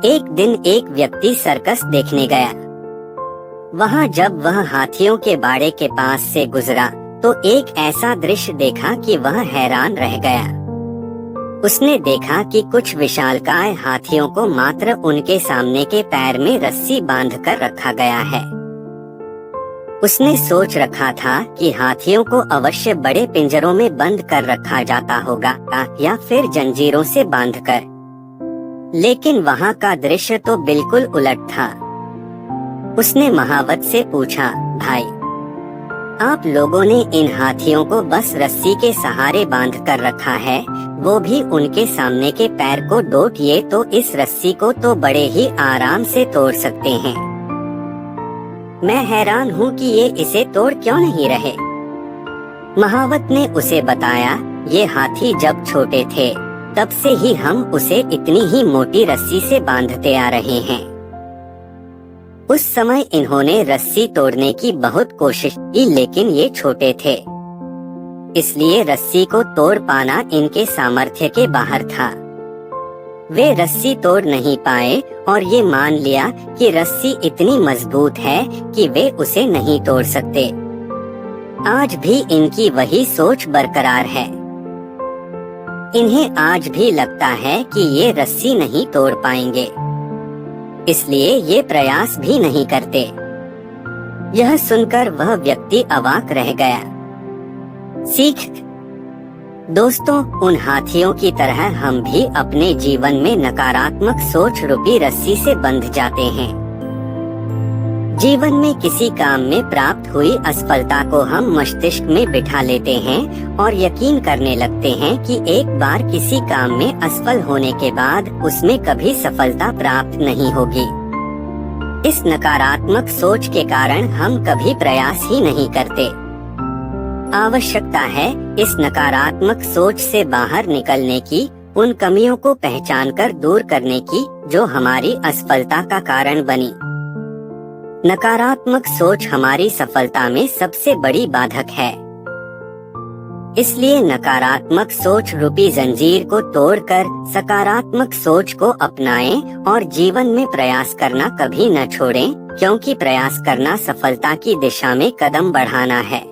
एक दिन एक व्यक्ति सर्कस देखने गया। वहाँ जब वह हाथियों के बाड़े के पास से गुजरा तो एक ऐसा दृश्य देखा कि वह हैरान रह गया। उसने देखा कि कुछ विशालकाय हाथियों को मात्र उनके सामने के पैर में रस्सी बांधकर रखा गया है। उसने सोच रखा था कि हाथियों को अवश्य बड़े पिंजरों में बंद कर रखा जाता होगा या फिर जंजीरों से बांधकर, लेकिन वहाँ का दृश्य तो बिल्कुल उलट था। उसने महावत से पूछा, भाई, आप लोगों ने इन हाथियों को बस रस्सी के सहारे बांध कर रखा है, वो भी उनके सामने के पैर को डोटिए तो इस रस्सी को तो बड़े ही आराम से तोड़ सकते हैं। मैं हैरान हूँ कि ये इसे तोड़ क्यों नहीं रहे। महावत ने उसे बताया, ये हाथी जब छोटे थे तब से ही हम उसे इतनी ही मोटी रस्सी से बांधते आ रहे हैं। उस समय इन्होंने रस्सी तोड़ने की बहुत कोशिश की, लेकिन ये छोटे थे, इसलिए रस्सी को तोड़ पाना इनके सामर्थ्य के बाहर था। वे रस्सी तोड़ नहीं पाए और ये मान लिया कि रस्सी इतनी मजबूत है कि वे उसे नहीं तोड़ सकते। आज भी इनकी वही सोच बरकरार है। इन्हें आज भी लगता है कि ये रस्सी नहीं तोड़ पाएंगे, इसलिए ये प्रयास भी नहीं करते। यह सुनकर वह व्यक्ति अवाक रह गया। सीख दोस्तों, उन हाथियों की तरह हम भी अपने जीवन में नकारात्मक सोच रूपी रस्सी से बंध जाते हैं। जीवन में किसी काम में प्राप्त हुई असफलता को हम मस्तिष्क में बिठा लेते हैं और यकीन करने लगते हैं कि एक बार किसी काम में असफल होने के बाद उसमें कभी सफलता प्राप्त नहीं होगी। इस नकारात्मक सोच के कारण हम कभी प्रयास ही नहीं करते। आवश्यकता है इस नकारात्मक सोच से बाहर निकलने की, उन कमियों को पहचानकर दूर करने की जो हमारी असफलता का कारण बनी। नकारात्मक सोच हमारी सफलता में सबसे बड़ी बाधक है। इसलिए नकारात्मक सोच रूपी जंजीर को तोड़कर सकारात्मक सोच को अपनाएं और जीवन में प्रयास करना कभी न छोड़ें, क्योंकि प्रयास करना सफलता की दिशा में कदम बढ़ाना है।